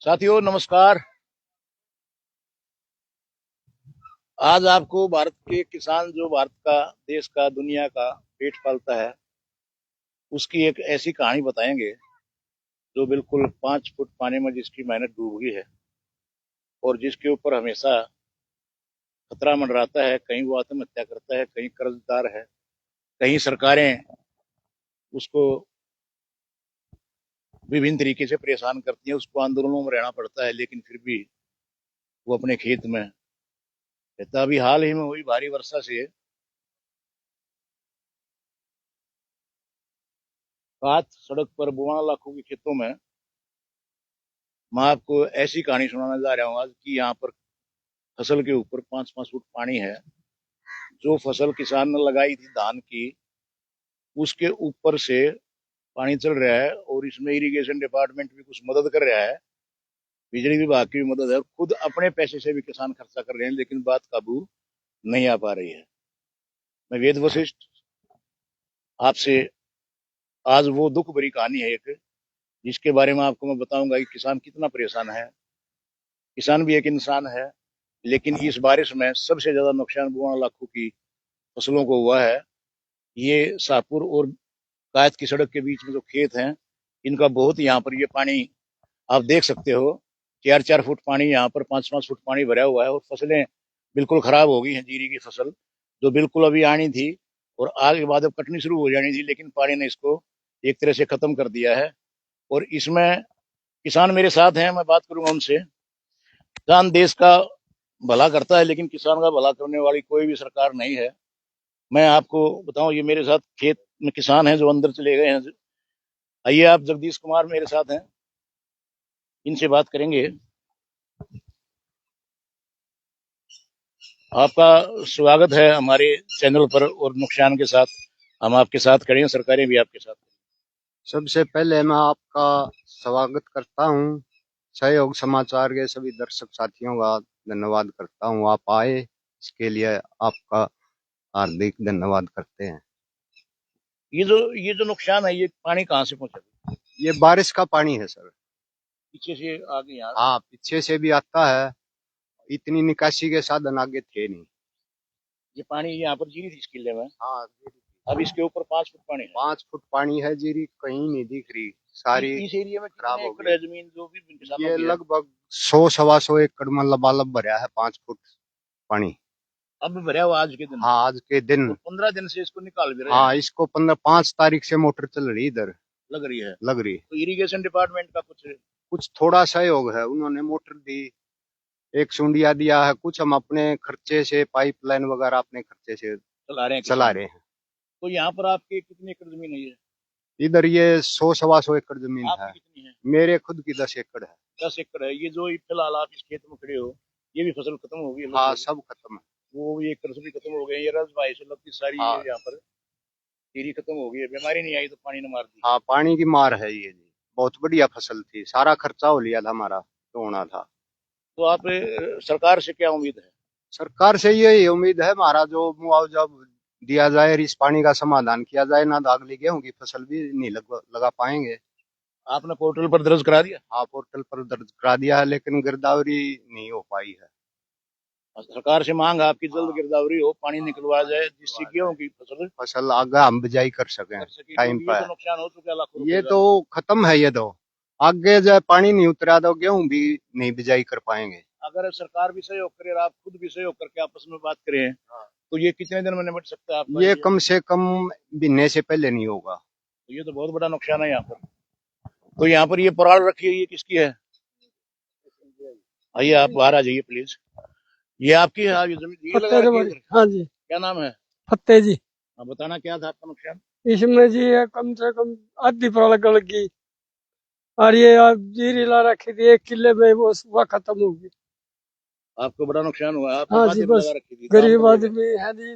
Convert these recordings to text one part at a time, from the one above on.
साथियों नमस्कार। आज आपको भारत के किसान जो भारत का देश का दुनिया का पेट पालता है उसकी एक ऐसी कहानी बताएंगे जो बिल्कुल 5 फुट पानी में जिसकी मेहनत डूब गई है और जिसके ऊपर हमेशा खतरा मंडराता है। कहीं वो आत्महत्या करता है, कहीं कर्जदार है, कहीं सरकारें उसको विभिन्न तरीके से परेशान करती हैं, उसको आंदोलनों में रहना पड़ता है, लेकिन फिर भी वो अपने खेत में रहता। अभी हाल ही में हुई भारी वर्षा से काच सड़क पर बुआना लाखों के खेतों में, मैं आपको ऐसी कहानी सुनाने जा रहा हूँ आज कि यहाँ पर फसल के ऊपर 5-5 फुट पानी है। जो फसल किसान ने लगाई थी धान की, उसके ऊपर से पानी चल रहा है और इसमें इरिगेशन डिपार्टमेंट भी कुछ मदद कर रहा है, बिजली विभाग की भी मदद है, खुद अपने पैसे से भी किसान खर्चा कर रहे हैं, लेकिन बात काबू नहीं आ पा रही है। मैं वेद वशिष्ठ आपसे आज वो दुख भरी कहानी है एक, जिसके बारे में आपको मैं बताऊंगा कि किसान कितना परेशान है। किसान भी एक इंसान है, लेकिन इस बारिश में सबसे ज्यादा नुकसान बुआ लाखों की फसलों को हुआ है। ये शाहपुर और कायद की सड़क के बीच में जो खेत हैं, इनका बहुत यहाँ पर ये पानी आप देख सकते हो। 4-4 फुट पानी, यहाँ पर 5-5 फुट पानी भरा हुआ है और फसलें बिल्कुल खराब हो गई हैं। जीरी की फसल जो बिल्कुल अभी आनी थी और आगे बाद अब कटनी शुरू हो जानी थी, लेकिन पानी ने इसको एक तरह से खत्म कर दिया है। और इसमें किसान मेरे साथ हैं, मैं बात करूंगा उनसे। किसान देश का भला करता है, लेकिन किसान का भला करने वाली कोई भी सरकार नहीं है। मैं आपको बताऊं, ये मेरे साथ खेत में किसान हैं जो अंदर चले गए हैं। आइए, आप जगदीश कुमार मेरे साथ हैं, इनसे बात करेंगे। आपका स्वागत है हमारे चैनल पर और नुकसान के साथ हम आपके साथ खड़े हैं, सरकारें भी आपके साथ। सबसे पहले मैं आपका स्वागत करता हूँ। सहयोग समाचार के सभी दर्शक साथियों का धन्यवाद करता हूँ। आप आए इसके लिए आपका हार्दिक धन्यवाद करते हैं। ये जो नुकसान है, ये पानी कहाँ से पहुंचा? ये बारिश का पानी है सर। पीछे से आगे यहाँ? हाँ, पीछे से भी आता है। इतनी निकासी के साधन आगे थे नहीं। ये पानी यहाँ पर जीरी थी इस किले में, हाँ, अब इसके ऊपर 5 फुट पानी है। 5 फुट पानी है। जीरी कहीं नहीं दिख रही, सारी इस एरिया में खराब कितने हो एकड़ गई। है जमीन जो भी किसानों ये की है? लगभग 100 सवा 100 एकड़ में लबालब भरा है 5 फुट पानी। अब भरा हुआ आज के दिन? हाँ, आज के दिन। और 15 दिन से इसको निकाल भी रहे हैं? हाँ, इसको 5 तारीख से मोटर चल रही इधर। लग रही है। लग रही। तो इरिगेशन डिपार्टमेंट का कुछ? कुछ थोड़ा सहयोग है, उन्होंने मोटर दी, एक सुंडिया दिया है। कुछ हम अपने खर्चे से पाइपलाइन वगैरह अपने खर्चे से चला रहे हैं चला किसान? रहे हैं। तो यहाँ पर आपके कितने एकड़ जमीन है ये? इधर ये 100 सवा 100 एकड़ जमीन है। आपकी कितनी है? मेरे खुद की 10 एकड़ है। 10 एकड़ है। ये जो फिलहाल आप इस खेत में खड़े हो, ये भी फसल खत्म हो गई है हाँ, लगभग? सब खत्म है। वो भी एक तरह से भी खत्म हो गए। ये रस भाई से लगती सारी ये हाँ। यहाँ पर खीरी खत्म हो गई है। बीमारी नहीं आई तो पानी ने मार दी। हाँ, पानी की मार है ये जी। बहुत बढ़िया फसल थी, सारा खर्चा हो लिया था हमारा तो होना था। तो आप सरकार से क्या उम्मीद है? सरकार से यही उम्मीद है हमारा, जो मुआवजा दिया जाए और इस पानी का समाधान किया जाए, ना तो अगली गेहूं की फसल भी नहीं लगा पाएंगे। आपने पोर्टल पर दर्ज करा दिया? हाँ, पोर्टल पर दर्ज करा दिया है, लेकिन गिरदावरी नहीं हो पाई है। सरकार से मांग है आपकी, जल्द हाँ, गिरदावरी हो, पानी हाँ, निकलवा पानी जाए, जिससे निकलवा गेहूं जाए, की फसल फसल आगे हम बिजाई कर सकें कर सके, टाइम क्योंकि ये तो पर। नुकसान हो चुका है लाखों रुपए ये का। तो खत्म है, ये तो आगे जाए पानी नहीं उतरा तो गेहूं भी नहीं बिजाई कर पाएंगे। अगर सरकार भी सहयोग करे और आप खुद भी सहयोग करके आपस में बात करें, हाँ। तो ये कितने दिन में निपट सकता है आपका ये ये? कम से कम महीने से पहले नहीं होगा। तो ये तो बहुत बड़ा नुकसान है यहाँ पर। तो यहाँ पर ये पराल रखी है, ये किसकी है? आइए, आप बाहर आ जाइए प्लीज। ये आपकी है? ये जमीन ये लगा फतेह रखी है भाई, इधर? हाँ जी। क्या नाम है? फतेह जी। हाँ, बताना क्या था आपका नुकसान? इसमें जी ये कम से कम आधी पराल गल गई और ये आप जीरी ला रखी थी 1 किले में, वो सुबह खत्म हो गई। आपको बड़ा नुकसान हुआ है। आपने हाँ जी, बातें भी बस लगा रखी थी, दाम गरीब पर लेके। आदमी है जी,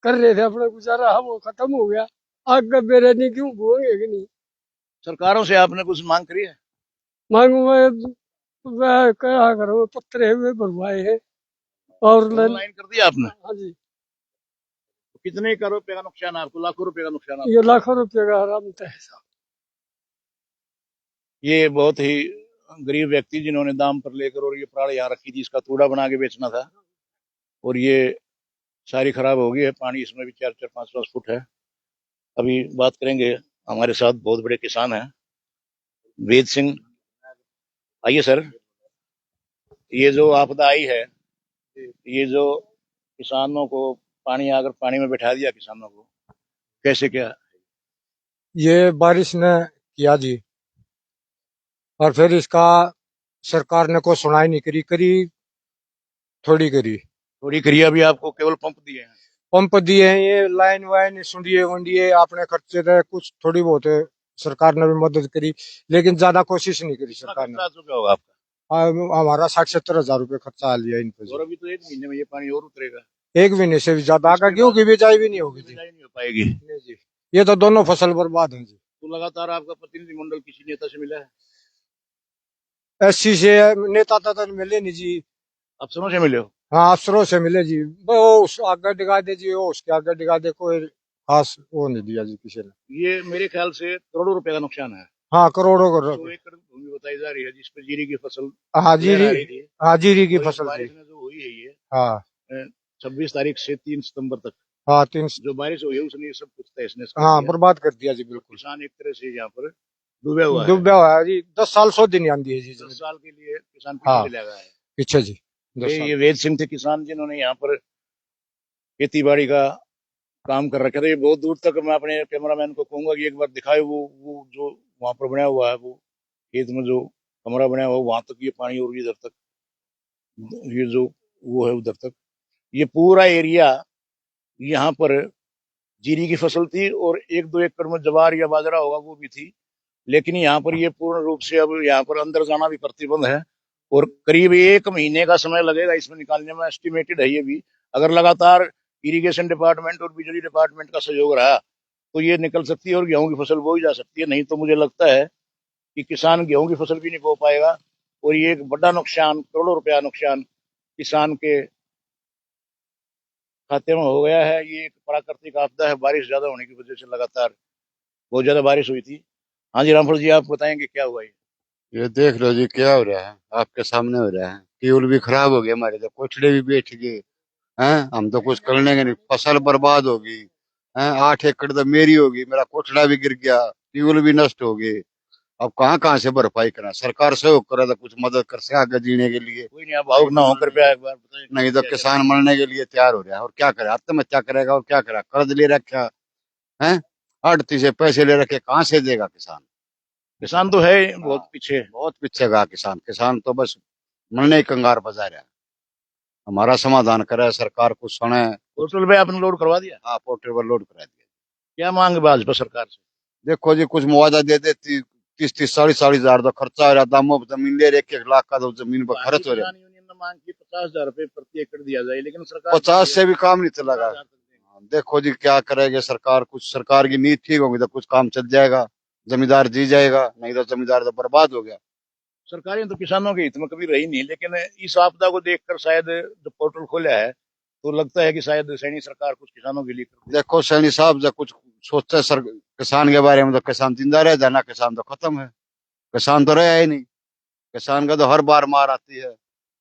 कर रहे थे अपना गुजारा, वो खत्म हो गया। आगे बेरे नहीं क्यों बोएंगे कि नहीं? सरकारों से आपने कुछ मांग करी है? मांगू मैं क्या करो, पत्थर हुए भरवाए हैं और ऑनलाइन कर दिया आपने? हाँ जी। तो कितने का रुपए का नुकसान है आपको? लाखों रुपए का नुकसान ये आपको? लाखों रुपये का आराम तय है साहब। ये बहुत ही गरीब व्यक्ति जिन्होंने दाम पर लेकर और ये पराड़ यहाँ रखी थी, इसका तूड़ा बना के बेचना था, और ये सारी खराब हो गई है। पानी इसमें भी 4-4, 5-5 फुट है। अभी बात करेंगे, हमारे साथ बहुत बड़े किसान हैं, वेद सिंह। आइए सर, ये जो आपदा आई है, ये जो किसानों को पानी आकर पानी में बैठा दिया, किसानों को कैसे क्या? ये बारिश ने किया जी, और फिर इसका सरकार ने कोई सुनाई नहीं करी, थोड़ी करी। थोड़ी क्रिया भी आपको केवल पंप दिए हैं? पंप दिए हैं, ये लाइन वाइन सुनिए वंडिए अपने खर्चे से कुछ थोड़ी बहुत है, सरकार ने भी मदद करी, लेकिन ज्यादा कोशिश नहीं करी कितना सरकार ने। खर्चा आ चुका होगा आपका? हमारा 60-70 हजार रुपये खर्चा आ लिया इन पे जी। और अभी तो 1 महीने में ये पानी और उतरेगा। एक महीने से भी ज्यादा आगा, इसके गेहूं बाद की बिजाई भी नहीं होगी जी। बिजाई नहीं हो पाएगी। नहीं जी, ये तो दोनों फसल बर्बाद हैं जी। तो लगातार आपका प्रतिनिधिमंडल किसी नेता से मिला है? एससी से नेता तो मिले नहीं जी। अफसरों से मिले हो? हाँ, अफसरों से मिले जी, वो उस आगे डिगा दे जी, वो उसके आगे डिगा दे, कोई खास वो नहीं दिया जी किसी ने। ये मेरे ख्याल से करोड़ों रुपए का नुकसान है। हाँ, करोड़ों 100 एकड़ भूमि बताई जा रही है, जिस पर जीरी की फसल हाँ लहरा रही थी। हाँ, जीरी की और इस फसल बारिश थी। में जो हुई है ये हाँ 26 तारीख से 3 सितंबर तक हाँ, 3। जो बारिश हुई है, उसने ये सब कुछ तहस नहस कर हाँ, दिया। बर्बाद कर दिया जी, बिल्कुल। किसान एक तरह से यहाँ पर डूबा हुआ है। डूबा हुआ है जी, 10 साल 100 दिन आंधी है जी 10 साल के लिए किसान हाँ, पीछे चला गया है। पीछे जी 10 ये साल। वेद सिंह थे किसान, जिन्होंने यहाँ पर खेती बाड़ी का काम कर रखा था। ये बहुत दूर तक, मैं अपने कैमरामैन को कहूंगा कि एक बार दिखाए वो जो वहां पर बनाया हुआ है, वो खेत में जो कमरा बनाया हुआ है, वहां तक ये पानी, और इधर तक ये जो वो है उधर तक, ये पूरा एरिया। यहाँ पर जीरी की फसल थी और 1-2 एकड़ में ज्वार या बाजरा होगा, वो भी थी। लेकिन यहाँ पर ये पूर्ण रूप से अब यहाँ पर अंदर जाना भी प्रतिबंध है, और करीब 1 महीने का समय लगेगा इसमें निकालने में, एस्टिमेटेड है ये भी। अगर लगातार इरिगेशन डिपार्टमेंट और बिजली डिपार्टमेंट का सहयोग रहा तो ये निकल सकती है और गेहूं की फसल बोई जा सकती है। नहीं तो मुझे लगता है कि किसान गेहूं की फसल भी नहीं बो पाएगा, और ये एक बड़ा नुकसान, करोड़ों रुपया नुकसान किसान के खाते में हो गया है। ये एक प्राकृतिक आपदा है, बारिश ज्यादा होने की वजह से, लगातार बहुत ज्यादा बारिश हुई थी। हाँ जी रामफल जी, आप बताएंगे क्या हुआ ये देख लो जी क्या हो रहा है, आपके सामने हो रहा है। ट्यूबवेल भी खराब हो गए हमारे, तो कोठड़े भी बैठ गए हैं। हम तो कुछ करने के नहीं, फसल बर्बाद होगी हैं। 8 एकड़ तो मेरी होगी, मेरा कोठड़ा भी गिर गया, ट्यूबवेल भी नष्ट हो गए। अब कहाँ कहाँ से भरपाई करें? सरकार सहयोग करे तो कुछ मदद कर सके आगे जीने के लिए, कोई नहीं, आप भावुक ना हो, कृपया एक बार बताएं नहीं तो क्या किसान मरने के लिए तैयार हो रहा है। और क्या करे, आत्महत्या करेगा और क्या करेगा? कर्ज ले रखा है, आड़ती से पैसे ले रखे, कहाँ से देगा किसान? किसान तो है बहुत हाँ, पीछे। बहुत पीछे का किसान। किसान तो बस मरने ही कंगार बजा रहा है। हमारा समाधान करे सरकार, कुछ सुने। पोर्टल पे आपने लोड करवा दिया? हाँ, पोर्टल पर लोड करा दिया। क्या मांग है भाजपा सरकार से? देखो जी, कुछ मुआवजा दे देती, 30-40 हजार तो खर्चा हो रहा था, मुफ्त जमीन ले रहे, 1-1 लाख का तो जमीन पर भारतीय खर्च हो रहा है। किसान यूनियन ने मांग की 50,000 रुपए प्रति एकड़ दिया जाए, लेकिन सरकार 50 से भी काम नहीं चलेगा। 50,000 तक देगी। देखो जी क्या करेगी सरकार, कुछ सरकार की नीति ठीक होगी तो कुछ काम चल जाएगा, जमींदार जी जाएगा, नहीं तो जमींदार तो बर्बाद हो गया। सरकारें तो किसानों के हित में कभी रही नहीं, लेकिन इस आपदा को देखकर शायद जो पोर्टल खोला है, तो लगता है कि शायद सैनी सरकार कुछ किसानों के लिए कर दे। देखो सैनी साहब, जब कुछ सोचते सर किसान के बारे में, तो किसान जिंदा रह जाना, किसान तो खत्म है। किसान तो रहा ही नहीं। किसान का तो हर बार मार आती है,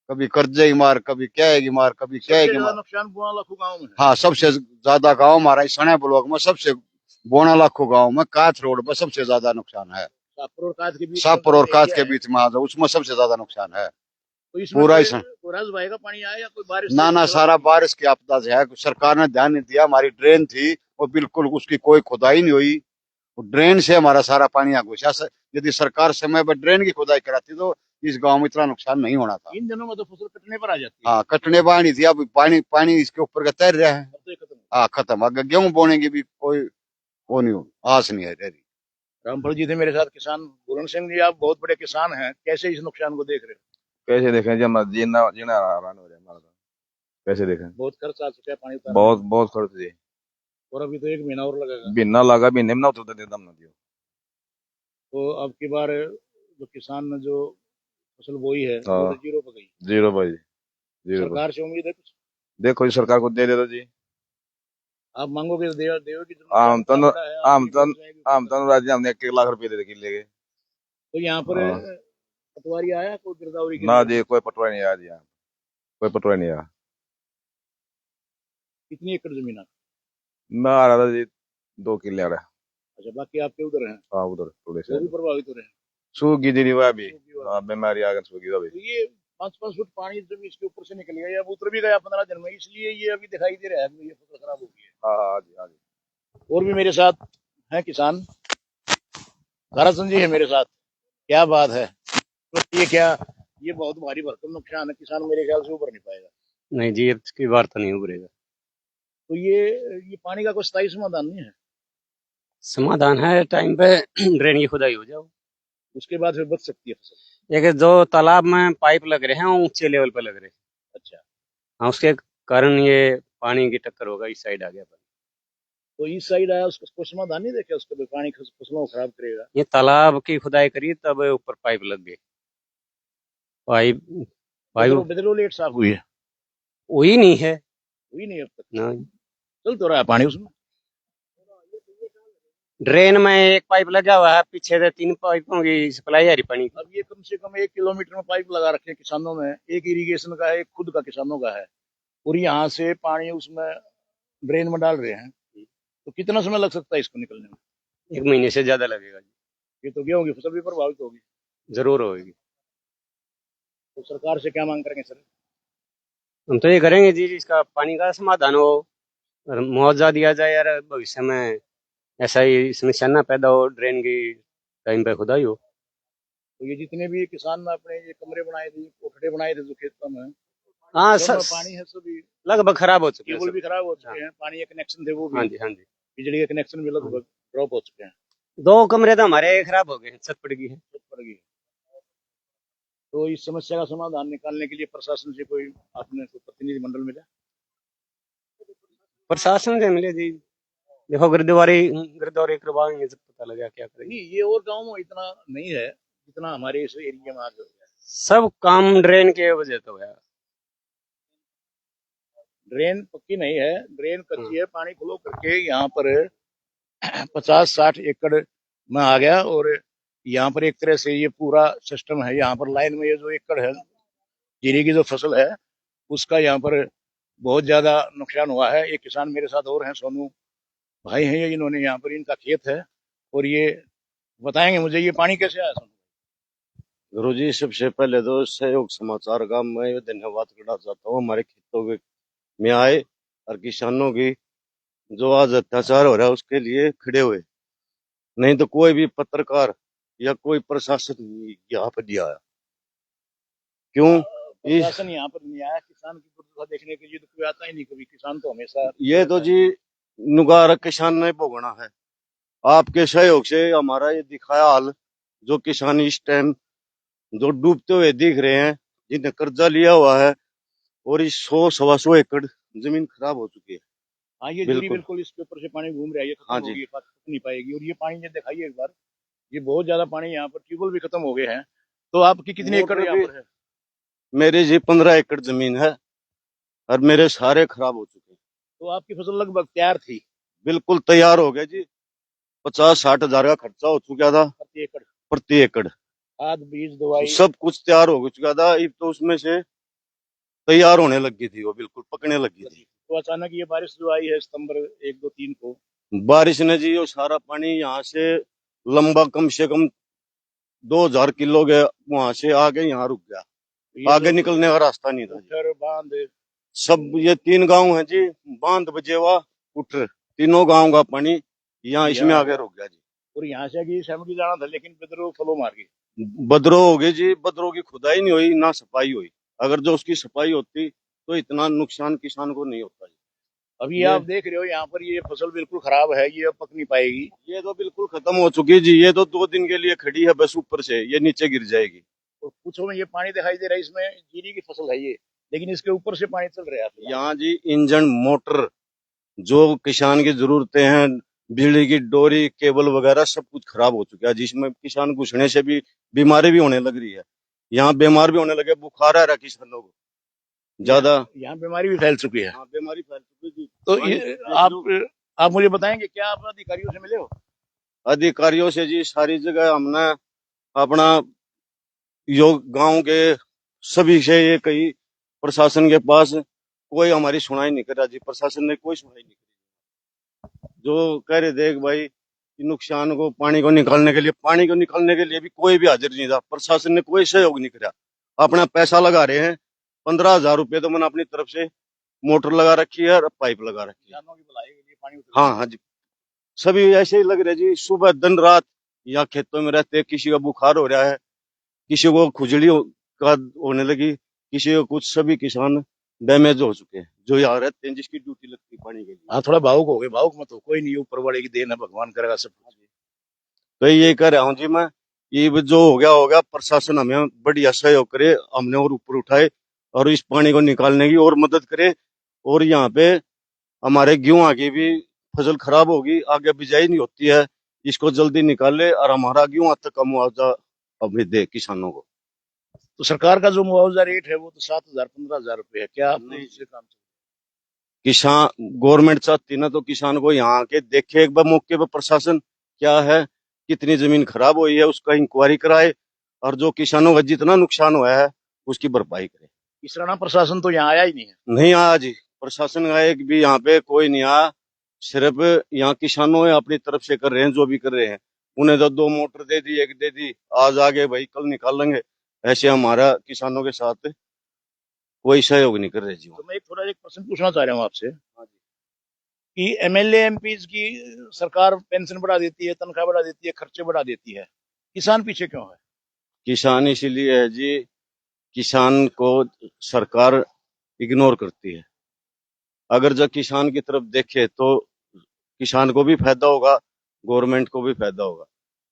कभी कर्जे की मार, कभी क्या है की मार, कभी क्या है सबसे की ज्यादा मार। नुकसान बुआ लाखों गाँव में है। हाँ, सबसे ज्यादा गांव हमारा सने ब्लॉक में, सबसे 12 लाखों गांव में काथ रोड पर सबसे ज्यादा नुकसान है। शाहपुर और काद के बीच का शाहपुर जो और काथ एरिया के है, बीच में आ जाओ, उसमें सबसे ज्यादा नुकसान है। तो इसमें पूरा कोई ही सन कोई राज भाई का पानी आया या कोई बारिश ना से ना, खराब सारा हुई? बारिश की आपदा से है। सरकार ने ध्यान नहीं दिया। हमारी ड्रेन थी वो बिल्कुल, उसकी कोई खुदाई नहीं हुई। वो ड्रेन से हमारा सारा पानी आ घुसा। यदि सरकार समय पर ड्रेन की खुदाई कराती तो इस गांव में इतना नुकसान नहीं होना था। इन दिनों में तो फसल कटने पर आ जाती है। हाँ, कटने पानी थी, अब पानी पानी इसके ऊपर का तैर रहा है। अब तो ये खत्म हो हाँ, खत्म। अगर गेहूं बोने की भी कोई वो नहीं हो, आस नहीं है रही। गया। रामफल जी थे मेरे साथ किसान। पूरण सिंह जी, आप बहुत बड़े किसान हैं, कैसे इस नुकसान को देख रहे हो? कैसे देखें जी, हमारा जीना जीना आराम हो रहा है हमारा तो। कैसे देखें? बहुत खर्च आ चुका है पानी उतारने बहुत में, बहुत खर्च जी। और अभी तो 1 महीना और लगेगा। बिना लगा बिना में ना उतरते दे दम ना दियो। तो अब की बार जो किसान ने जो फसल बोई है, वो हाँ, तो जीरो पे गई। जीरो भाई, जीरो भाई। सरकार से उम्मीद है कुछ? देखो जी, सरकार को दे दो जी। आप मांगोगे तो देव की आम तन आपदा है, आम आपकी तन पहुंच जाएगी आम ऊपर तक। तन राज्य हमने 1-1 लाख रुपए दे किले के। तो यहाँ पर हाँ, पटवारी आया कोई गिरदावरी के ना लिए? जी कोई पटवारी नहीं आया जी यहाँ, कोई पटवारी नहीं आया। कितनी एकड़ जमीन है? मैं आ रहा था जी 2 किले आ रहा। अच्छा, बाकी आपके उधर हैं, हाँ उधर थोड़े वो से भी प्रभावित हो रहे हैं? सूखी जी नहीं हुआ अभी। सूखी वाला। हाँ बीमारी आ गई सूखी तो अभी। तो ये 5-5 फुट पानी जब इसके ऊपर से निकल गया या उतर भी गया 15 दिन में, इसलिए ये अभी दिखाई दे रहा है कि ये फसल खराब हो गई है। हाँ हाँ जी हाँ जी। और भी मेरे साथ हैं किसान, ताराचंद जी है मेरे साथ। क्या बात है, तो ये क्या, ये बहुत भारी भरकम नुकसान है, किसान मेरे ख्याल से उभर नहीं पाएगा। नहीं जी, इसकी बार तो नहीं उभरेगा। तो ये पानी का कोई स्थायी समाधान नहीं है? समाधान है टाइम पे ड्रेन की खुदाई हो जाओ। उसके बाद फिर बच सकती है फसल। एक जो तालाब में पाइप लग रहे हैं वो ऊंचे लेवल पे लग रहे हैं। अच्छा, हाँ, उसके कारण ये पानी की टक्कर होगा, इस साइड आ गया पानी। तो इस साइड आया, उसको कोई समाधान नहीं देखे उसको, भी पानी फसलों को खराब करेगा? ये तालाब की खुदाई करी तब ऊपर पाइप लग गई। पाइप पाइप बदलो लेट साफ हुई है? हुई नहीं है हुई नहीं अब तक? ना। चल तो रहा है पानी उसमें? ड्रेन में एक पाइप लगा हुआ है, पीछे से 3 पाइपों की सप्लाई आ रही पानी की। अब ये कम से कम 1 किलोमीटर में पाइप लगा रखे हैं किसानों ने, एक इरिगेशन का है, एक खुद का किसानों का है, और यहाँ से पानी उसमें ड्रेन में डाल रहे हैं। तो कितना समय लग सकता है इसको निकलने में? 1 महीने से ज्यादा लगेगा जी। ये तो गेहूं की फसल भी प्रभावित होगी। जरूर होगी। तो सरकार से क्या मांग करेंगे सर? हम तो ये करेंगे जी, इसका पानी का समाधान हो और मुआवजा दिया जाए यार, भविष्य में ऐसा ही समस्या ना पैदा हो, ड्रेन की टाइम पे खुदाई हो। तो ये जितने भी किसान ने अपने ये कमरे बनाए थे, कोठड़े बनाए थे जो खेतों में, हाँ सब सर, में पानी है, सभी लगभग खराब हो चुके हैं केबल सब। भी खराब हो हाँ। चुके हैं, पानी के कनेक्शन थे वो हाँ भी, जी, हाँ जी। बिजली के कनेक्शन भी लगभग ड्रॉप हो चुके हैं। 2 कमरे तो हमारे खराब हो गए, छत पड़ गई है। छत पड़ गई। तो इस समस्या का समाधान निकालने के लिए प्रशासन से कोई आपने कोई प्रतिनिधिमंडल मिला? प्रशासन से मिले जी, देखो गिरदौरी करवाएंगे जब पता लगा क्या करेंगे। नहीं, ये और गाँव में इतना नहीं है जितना हमारे इस एरिया में आज हो गया। सब काम ड्रेन के वजह तो है। ड्रेन पक्की नहीं है, ड्रेन कच्ची है, पानी फ्लो करके यहाँ पर 50-60 एकड़ में आ गया, और यहाँ पर एक तरह से ये पूरा सिस्टम है। यहाँ पर लाइन में ये जो एकड़ है, जीरी की जो फसल है, उसका यहाँ पर बहुत ज्यादा नुकसान हुआ है। एक किसान मेरे साथ और हैं, सोनू भाई हैं ये, इन्होंने यहाँ पर इनका खेत है, और ये बताएंगे मुझे ये पानी कैसे आया। सोनू, गुरु जी, सबसे पहले तो सहयोग समाचार का मैं धन्यवाद करना चाहता हूँ। हमारे खेतों में आए और किसानों की जो आज अत्याचार हो रहा है उसके लिए खड़े हुए, नहीं तो कोई भी पत्रकार या कोई प्रशासन यहाँ पर नहीं आया। क्यों? प्रशासन यहाँ पर नहीं आया, किसान की दुर्दशा देखने के लिए तो कोई आता ही नहीं कभी। किसान तो हमेशा ये तो जी नुगार किसान ने भोगना है। आपके सहयोग से हमारा ये दिखाया हाल, जो किसान इस टाइम जो डूबते हुए दिख रहे हैं, जिन्हें कर्जा लिया हुआ है, और इस 100-125 एकड़ जमीन खराब हो चुकी है। हाँ, ये जीरी बिल्कुल। बिल्कुल इसके ऊपर से पानी घूम रहा है, ये खत्म हाँ हो जी। गई, पक नहीं पाएगी। और ये पानी जो दिखाइए एक बार, ये बहुत ज्यादा पानी, यहाँ पर ट्यूबवेल भी खत्म हो गए हैं। तो आपकी कितनी एकड़ मोटर यहाँ भी- पर है? मेरी जी 15 एकड़ जमीन है और मेरे सारे खराब हो चुके हैं। तो आपकी फसल लगभग तैयार थी बिल्कुल तैयार हो गया जी। 50-60 हजार का खर्चा हो चुका था प्रति एकड़, प्रति एकड़। खाद बीज दवाई सब कुछ तैयार हो चुका था, अब तो उसमें से तैयार होने लगी थी, वो बिल्कुल पकने लगी थी। तो अचानक ये बारिश जो आई है सितंबर 1, 2, 3 को, बारिश ने जी वो सारा पानी यहाँ से लंबा कम से कम 2000 किलो के वहां से आगे यहाँ रुक गया। तो ये आगे जो निकलने का रास्ता नहीं था जी। उठर बांध, सब ये 3 गांव हैं जी, बांध बजेवा उठर, तीनों गांव का पानी यहाँ इसमें आगे रुक गया जी। और यहाँ से आगे सैमडी जाना था, लेकिन बिदरो फलो मार गई। बदरो हो गई जी, बदरों की खुदाई नहीं हुई ना सफाई हुई। अगर जो उसकी सफाई होती तो इतना नुकसान किसान को नहीं होता जी। अभी आप देख रहे हो यहाँ पर ये फसल बिल्कुल खराब है, ये अब पक नहीं पाएगी। ये तो बिल्कुल खत्म हो चुकी है जी। ये तो 2 दिन के लिए खड़ी है बस, ऊपर से ये नीचे गिर जाएगी। और कुछ में ये पानी दिखाई दे रहा है, इसमें जीरी की फसल है ये, लेकिन इसके ऊपर से पानी चल रहा है। यहाँ जी इंजन, मोटर, जो किसान की जरूरतें हैं, बिजली की डोरी, केबल वगैरह सब कुछ खराब हो चुका है, जिसमें किसान घुसने से भी बीमारी भी होने लग रही है। यहाँ बीमार भी होने लगे, बुखार आ रहा है किसानों को ज्यादा। यहाँ बीमारी भी फैल चुकी है। हाँ, बीमारी फैल चुकी है जी। तो ये आप मुझे बताएंगे, क्या आप अधिकारियों से मिले हो? अधिकारियों से जी सारी जगह हमने अपना यो गांव के सभी से ये कही प्रशासन के पास कोई हमारी सुनाई नहीं कर रहा जी। प्रशासन ने कोई सुनाई नहीं करी। जो कह रहे थे कि भाई कि नुकसान को पानी को निकालने के लिए भी कोई भी हाजिर नहीं था। प्रशासन ने कोई सहयोग नहीं किया। अपना पैसा लगा रहे हैं। 15,000 रुपये तो मैंने अपनी तरफ से मोटर लगा रखी है और पाइप लगा रखी है। किसानों की भलाई के लिए पानी उतर हाँ हाँ जी, सभी ऐसे ही लग रहे जी। सुबह दिन रात यहाँ खेतों में रहते, किसी का बुखार हो रहा है, किसी को खुजली का होने लगी, किसी को कुछ। सभी किसान डैमेज हो चुके हैं जो यहाँ रहते हैं, जिसकी ड्यूटी लगती है पानी के लिए। हाँ, थोड़ा भावुक हो गए। भावुक मत हो, कोई नहीं, ऊपर वाले की देन है, भगवान करेगा सब कुछ। तो ये कह रहा हूँ जी मैं, ये जो हो गया प्रशासन हमें बढ़िया सहयोग करे, हमने और ऊपर उठाए और इस पानी को निकालने की और मदद करे। और यहाँ पे हमारे गेहूं की भी फसल खराब होगी, आगे बिजाई नहीं होती है, इसको जल्दी निकाले और हमारा गेहूं तक का मुआवजा हमें दे किसानों को। तो सरकार का जो मुआवजा रेट है वो तो 7,000 15,000 रुपए है। क्या आपने इससे काम किसान गवर्नमेंट चाहती ना तो किसान को यहाँ आके देखे एक बार मौके पर प्रशासन क्या है, कितनी जमीन खराब हुई है उसका इंक्वायरी कराए और जो किसानों का जितना नुकसान हुआ है उसकी भरपाई करे। इस राणा प्रशासन तो यहाँ आया ही नहीं है। नहीं आया जी, प्रशासन का एक भी यहाँ पे कोई नहीं आया। सिर्फ यहाँ किसानों ने अपनी तरफ से कर रहे हैं जो भी कर रहे हैं। उन्हें तो 2 मोटर दे दी, 1 दे दी, आज आगे भाई कल निकाल लेंगे। ऐसे हमारा किसानों के साथ कोई सहयोग नहीं कर रहे जी। तो मैं एक प्रश्न पूछना चाह रहा हूँ आपसे कि एमएलए एमपीज की सरकार पेंशन बढ़ा देती है, तनख्वाह बढ़ा देती है, खर्चे बढ़ा देती है, किसान पीछे क्यों है? किसान इसीलिए है जी, किसान को सरकार इग्नोर करती है। अगर जब किसान की तरफ देखे तो किसान को भी फायदा होगा, गवर्नमेंट को भी फायदा होगा।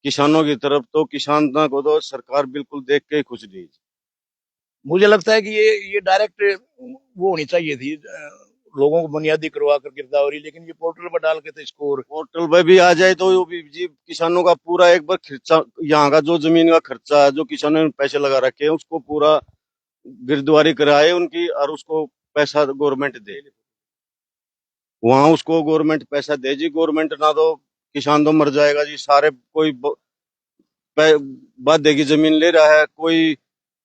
किसानों की तरफ तो किसानों को तो सरकार बिल्कुल देख के ही खुश नहीं है। मुझे लगता है कि ये डायरेक्ट वो होनी चाहिए थी, लोगों को बुनियादी करवा कर गिरदावरी, लेकिन ये पोर्टल पर डाल के तो स्कोर। पोर्टल पे भी आ जाए तो भी जी किसानों का पूरा एक बार खर्चा, यहाँ का जो जमीन का खर्चा है, जो किसानों ने पैसे लगा रखे हैं उसको पूरा गिरदावरी कराए उनकी और उसको पैसा गवर्नमेंट दे। वहां उसको गवर्नमेंट पैसा दे जी। गवर्नमेंट ना तो किसान तो मर जाएगा जी। सारे कोई बाधे की जमीन ले रहा है, कोई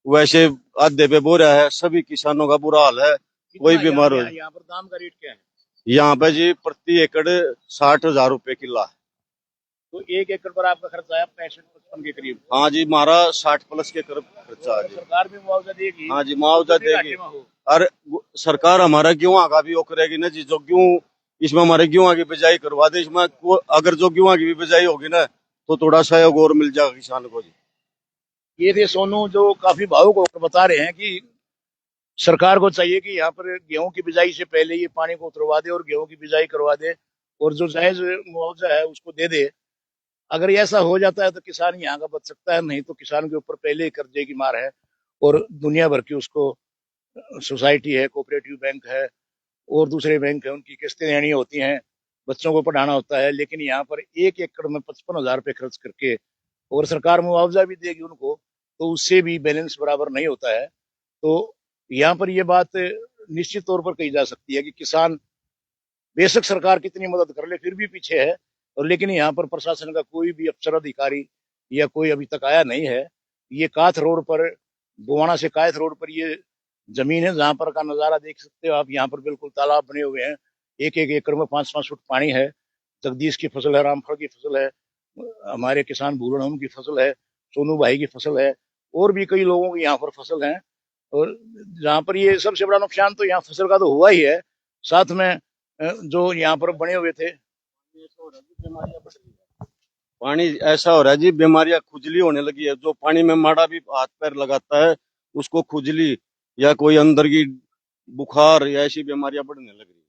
वैसे आधे पे बो रहा है। सभी किसानों का बुरा हाल है। कोई बीमार हो, यहाँ पर दाम का रेट क्या है? यहाँ पे जी प्रति एकड़ 60,000 रुपए किला है। तो 1 एकड़ पर आपका खर्चा है 65-55 के करीब। हाँ जी, हमारा 60 प्लस के करीब खर्चा है जी। सरकार भी मुआवजा देगी? हाँ जी, मुआवजा देगी। हो। और सरकार हमारा गेहूं का भी वो करेगी ना जी। जो गेहूं इसमें हमारे गेहूं की बिजाई करवा दे, इसमें अगर जो गेहूं की भी बिजाई होगी ना तो थोड़ा सहयोग और मिल जाएगा किसान को जी। ये थे सोनू जो काफी भावुक होकर बता रहे हैं कि सरकार को चाहिए कि यहाँ पर गेहूं की बिजाई से पहले ये पानी को उतरवा दे और गेहूं की बिजाई करवा दे और जो जायज मुआवजा है उसको दे दे। अगर ऐसा हो जाता है तो किसान यहाँ का बच सकता है, नहीं तो किसान के ऊपर पहले ही कर्जे की मार है और दुनिया भर की उसको सोसाइटी है, कोऑपरेटिव बैंक है और दूसरे बैंक है, उनकी किस्तें देनी होती हैं, बच्चों को पढ़ाना होता है। लेकिन यहाँ पर 1 एकड़ में 55,000 रुपये खर्च करके और सरकार मुआवजा भी देगी उनको, तो उससे भी बैलेंस बराबर नहीं होता है। तो यहाँ पर ये बात निश्चित तौर पर कही जा सकती है कि किसान बेशक सरकार कितनी मदद कर ले फिर भी पीछे है। और लेकिन यहाँ पर प्रशासन का कोई भी अफसर अधिकारी या कोई अभी तक आया नहीं है। ये काथ रोड पर, बुवाना से काथ रोड पर ये जमीन है जहां पर का नजारा देख सकते हो आप। यहाँ पर बिल्कुल तालाब बने हुए हैं, 1-1 एकड़ में 5-5 फुट पानी है। जगदीश की फसल है, रामफल की फसल है, हमारे किसान भूरण की फसल है, सोनू भाई की फसल है और भी कई लोगों की यहाँ पर फसल है। और जहाँ पर ये सबसे बड़ा नुकसान तो यहाँ फसल का तो हुआ ही है, साथ में जो यहाँ पर बने हुए थे पानी ऐसा हो रहा है जी, बीमारियां खुजली होने लगी है। जो पानी में माड़ा भी हाथ पैर लगाता है उसको खुजली या कोई अंदर की बुखार या ऐसी बीमारियां बढ़ने लग रही है।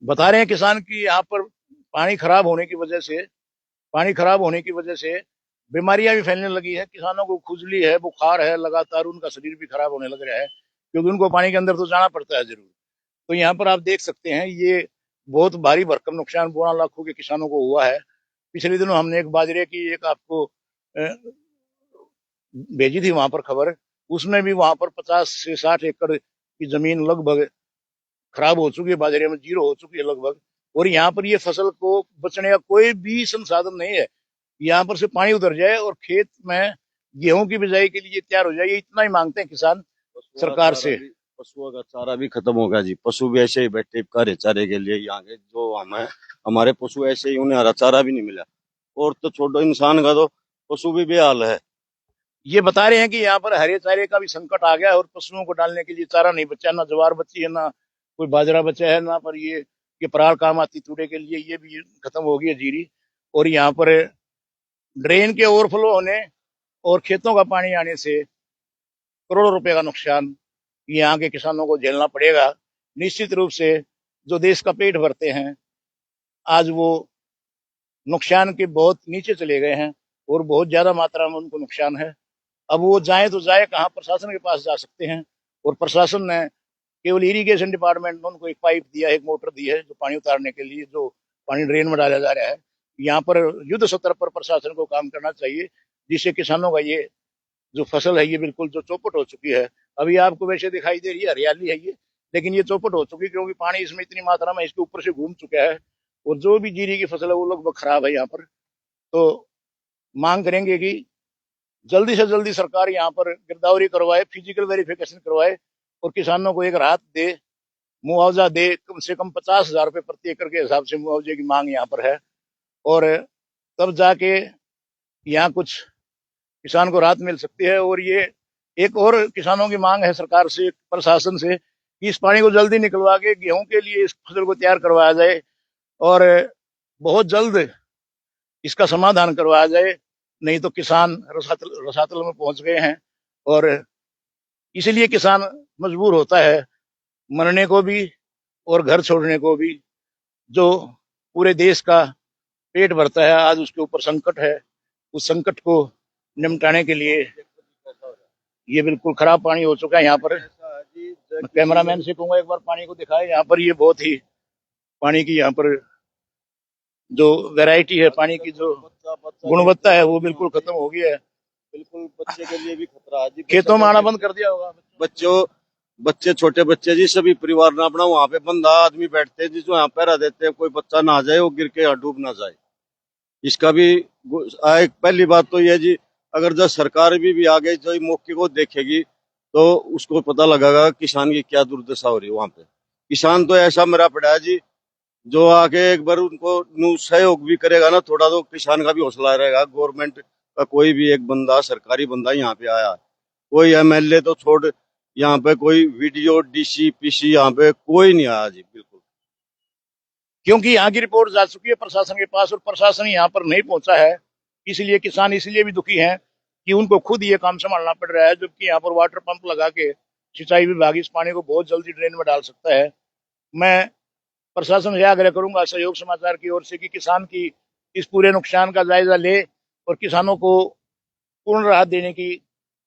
बता रहे हैं किसान की यहाँ पर पानी खराब होने की वजह से बीमारियां भी फैलने लगी है। किसानों को खुजली है, बुखार है, लगातार उनका शरीर भी खराब होने लग रहा है क्योंकि उनको पानी के अंदर तो जाना पड़ता है जरूर। तो यहाँ पर आप देख सकते हैं ये बहुत भारी भरकम नुकसान 12 लाखों के किसानों को हुआ है। पिछले दिनों हमने एक बाजरे की एक आपको भेजी थी वहां पर खबर, उसमें भी वहां पर 50 से 60 एकड़ की जमीन लगभग खराब हो चुकी है, बाजरे में जीरो हो चुकी है लगभग। और यहाँ पर ये फसल को बचने का कोई भी संसाधन नहीं है। यहाँ पर से पानी उतर जाए और खेत में गेहूं की बिजाई के लिए तैयार हो जाए, इतना ही मांगते हैं किसान सरकार से। पशुओं का चारा भी खत्म हो गया जी। पशु भी ऐसे ही बैठे हरे चारे के लिए यहाँ के, जो हमें हमारे पशु ऐसे ही, उन्हें हरा चारा भी नहीं मिला। और तो छोड़ो इंसान का, तो पशु भी बेहाल है। ये बता रहे हैं कि यहाँ पर हरे चारे का भी संकट आ गया है और पशुओं को डालने के लिए चारा नहीं बचा, ना ज्वार बची है, ना कोई बाजरा बचा है, ना पर ये पराल काम आती तूड़े के लिए, ये भी खत्म हो गई है जीरी। और यहाँ पर ड्रेन के ओवरफ्लो होने और खेतों का पानी आने से करोड़ों रुपए का नुकसान यहाँ के किसानों को झेलना पड़ेगा। निश्चित रूप से जो देश का पेट भरते हैं, आज वो नुकसान के बहुत नीचे चले गए हैं और बहुत ज्यादा मात्रा में उनको नुकसान है। अब वो जाए तो जाए कहाँ, प्रशासन के पास जा सकते हैं। और प्रशासन ने केवल इरिगेशन डिपार्टमेंट ने उनको एक पाइप दिया है, एक मोटर दी है जो पानी उतारने के लिए, जो पानी ड्रेन में डाला जा रहा है। यहाँ पर युद्ध स्तर पर प्रशासन को काम करना चाहिए, जिससे किसानों का ये जो फसल है ये बिल्कुल जो चौपट हो चुकी है। अभी आपको वैसे दिखाई दे रही है हरियाली है ये, लेकिन ये चौपट हो चुकी है क्योंकि पानी इसमें इतनी मात्रा में इसके ऊपर से घूम चुका है और जो भी जीरी की फसल है वो लगभग खराब है यहाँ पर। तो मांग करेंगे कि जल्दी से जल्दी सरकार यहाँ पर गिरदावरी करवाए, फिजिकल वेरिफिकेशन करवाए और किसानों को एक राहत दे, मुआवजा दे। कम से कम 50,000 रुपये प्रति एकड़ के हिसाब से मुआवजे की मांग यहाँ पर है। और तब जाके यहाँ कुछ किसान को राहत मिल सकती है। और ये एक और किसानों की मांग है सरकार से, प्रशासन से, कि इस पानी को जल्दी निकलवा के गेहूं के लिए इस फसल को तैयार करवाया जाए और बहुत जल्द इसका समाधान करवाया जाए। नहीं तो किसान रसातल में पहुंच गए हैं और इसलिए किसान मजबूर होता है मरने को भी और घर छोड़ने को भी। जो पूरे देश का पेट भरता है, आज उसके ऊपर संकट है। उस संकट को निपटाने के लिए ये बिल्कुल खराब पानी हो चुका है यहाँ पर। मैं कैमरामैन से कहूंगा एक बार पानी को दिखाए। यहाँ पर ये बहुत ही पानी की यहाँ पर जो वैरायटी है, पानी की जो गुणवत्ता है वो बिल्कुल खत्म हो गई है। बिल्कुल बच्चे के लिए भी खतरा है जी। खेतों में आना बंद कर दिया होगा बच्चे छोटे बच्चे जी, सभी परिवार ना अपना वहां पे बंदा आदमी बैठते हैं जी, जो यहाँ पहरा देते हैं, कोई बच्चा ना जाए वो गिर के यहाँ डूब ना जाए। इसका भी एक पहली बात तो ये जी, अगर जब सरकार भी आगे जो मौके को देखेगी तो उसको पता लगेगा किसान की क्या दुर्दशा हो रही है वहां पे। किसान तो ऐसा मरा पड़ा है जी, जो आके एक बार उनको सहयोग भी करेगा ना थोड़ा, तो किसान का भी हौसला रहेगा। गवर्नमेंट का कोई भी एक बंदा, सरकारी बंदा यहाँ पे आया, कोई एमएलए तो छोड़, यहाँ पे कोई वीडियो डीसी पीसी यहाँ पे कोई नहीं आया जी, बिल्कुल। क्योंकि यहाँ की रिपोर्ट जा चुकी है प्रशासन के पास और प्रशासन यहाँ पर नहीं पहुंचा है। इसलिए किसान इसलिए भी दुखी हैं कि उनको खुद ये काम संभालना पड़ रहा है, जबकि यहाँ पर वाटर पंप लगा के सिंचाई विभाग इस पानी को बहुत जल्दी ड्रेन में डाल सकता है। मैं प्रशासन से आग्रह करूंगा सहयोग समाचार की ओर से कि किसान की इस पूरे नुकसान का जायजा ले और किसानों को पूर्ण राहत देने की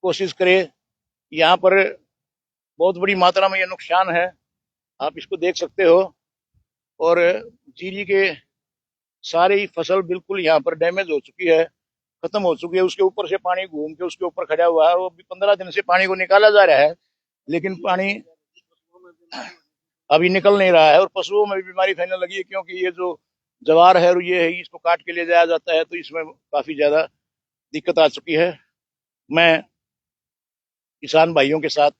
कोशिश करे। यहाँ पर बहुत बड़ी मात्रा में ये नुकसान है, आप इसको देख सकते हो। और जीरी के सारी फसल बिल्कुल यहाँ पर डैमेज हो चुकी है, खत्म हो चुकी है। उसके ऊपर से पानी घूम के उसके ऊपर खड़ा हुआ है। वो 15 दिन से पानी को निकाला जा रहा है, लेकिन पानी अभी निकल नहीं रहा है और पशुओं में भी बीमारी फैलने लगी है। क्योंकि ये जो जवार है ये है, इसको काट के ले जाया जाता है, तो इसमें काफी ज्यादा दिक्कत आ चुकी है। मैं किसान भाइयों के साथ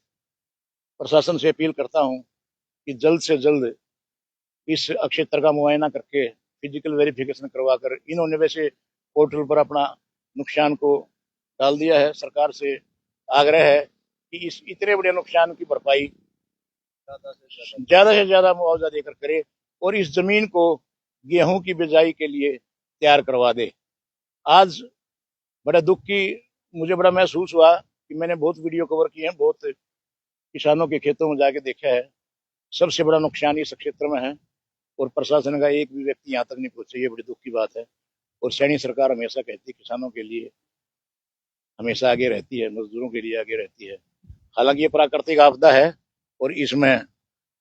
प्रशासन से अपील करता हूं कि जल्द से जल्द इस क्षेत्र का मुआयना करके फिजिकल वेरिफिकेशन करवाकर, इन्होंने वैसे पोर्टल पर अपना नुकसान को डाल दिया है। सरकार से आग्रह है कि इस इतने बड़े नुकसान की भरपाई ज्यादा से ज्यादा मुआवजा देकर करे और इस जमीन को गेहूं की बिजाई के लिए तैयार करवा दे। आज बड़ा दुख की मुझे बड़ा महसूस हुआ कि मैंने बहुत वीडियो कवर किए हैं, बहुत किसानों के खेतों में जाके देखा है। सबसे बड़ा नुकसान इस क्षेत्र में है और प्रशासन का एक भी व्यक्ति यहाँ तक नहीं पहुंचे, ये बड़ी दुख की बात है। और सैनी सरकार हमेशा कहती है किसानों के लिए हमेशा आगे रहती है, मजदूरों के लिए आगे रहती है। हालांकि ये प्राकृतिक आपदा है और इसमें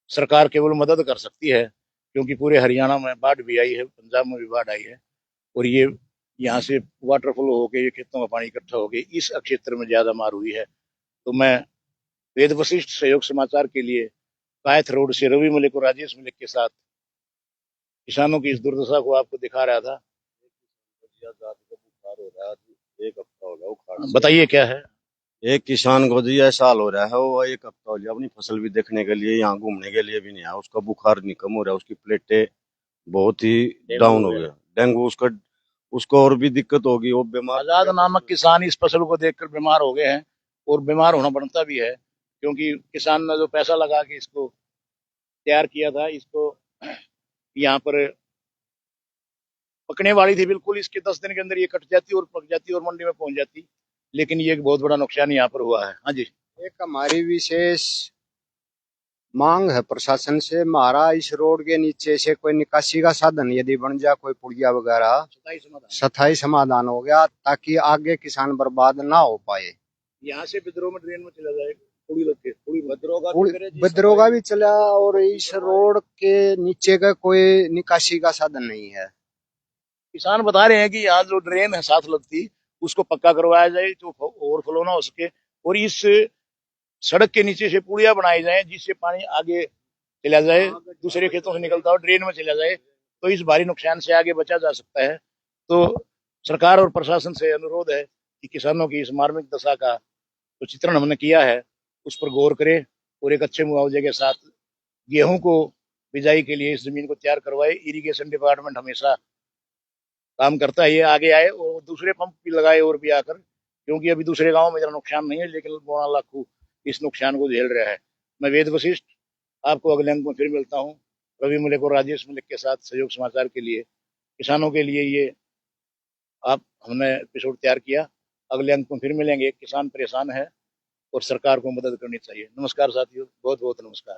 सरकार केवल मदद कर सकती है, क्योंकि पूरे हरियाणा में बाढ़ भी आई है, पंजाब में भी बाढ़ आई है और ये यहाँ से वाटर फ्लो होके ये खेतों का पानी इकट्ठा हो गया, इस क्षेत्र में ज्यादा मार हुई है। तो मैं वेद वशिष्ठ सहयोग समाचार के लिए कायथ रोड से रवि मलिक और राजेश मलिक के साथ किसानों की इस दुर्दशा को आपको दिखा रहा था। एक हफ्ता हो गया उखाड़ से। बताइए क्या है। एक किसान को जी ऐसा हाल हो रहा है, वो एक हफ्ता हो गया अपनी फसल भी देखने के लिए, यहाँ घूमने के लिए भी नहीं आया। उसका बुखार नहीं कम हो रहा, उसकी प्लेटें बहुत ही डेंगू डाउन हो हो गया। गया। डेंगू उसका, उसको और भी दिक्कत होगी, वो बीमार आजाद नामक किसान इस फसल को देखकर बीमार हो गए हैं और बीमार होना बनता भी है, क्योंकि किसान ने जो पैसा लगा के इसको तैयार किया था, इसको यहाँ पर पकने वाली थी बिल्कुल, इसके 10 दिन के अंदर ये कट जाती और पक जाती और मंडी में पहुंच जाती, लेकिन ये एक बहुत बड़ा नुकसान यहाँ पर हुआ है। हाँ जी। एक हमारी विशेष मांग है प्रशासन से, हमारा इस रोड के नीचे से कोई निकासी का साधन यदि बन जाए, कोई पुलिया वगैरह, स्थायी समाधान हो गया, ताकि आगे किसान बर्बाद ना हो पाए। यहाँ से विद्रोह में ड्रेन में चला जाए, थोड़ी लग के थोड़ी बदरोगा भी चला, और इस रोड के नीचे का कोई निकासी का साधन नहीं है। किसान बता रहे हैं कि यहाँ जो ड्रेन है साथ लगती, उसको पक्का करवाया जाए तो ओवरफ्लो ना हो सके, और इस सड़क के नीचे से पुलिया बनाई जाए जिससे पानी आगे चला जाए, दूसरे खेतों से निकलता हो ड्रेन में चला जाए, तो इस भारी नुकसान से आगे बचा जा सकता है। तो सरकार और प्रशासन से अनुरोध है कि किसानों की इस मार्मिक दशा का जो चित्रण हमने किया है उस पर गौर करे और एक अच्छे मुआवजे के साथ गेहूं को बिजाई के लिए इस जमीन को तैयार करवाए। इरिगेशन डिपार्टमेंट हमेशा काम करता है, ये आगे आए और दूसरे पंप भी लगाए और भी आकर, क्योंकि अभी दूसरे गांव में इतना नुकसान नहीं है, लेकिन बोना लाखू इस नुकसान को झेल रहा है। मैं वेद वशिष्ठ आपको अगले अंक में फिर मिलता हूँ, रवि मलिक और राजेश मलिक के साथ सहयोग समाचार के लिए, किसानों के लिए ये आप हमने एपिसोड तैयार किया। अगले अंक में फिर मिलेंगे। किसान परेशान है और सरकार को मदद करनी चाहिए। नमस्कार साथियों, बहुत बहुत नमस्कार।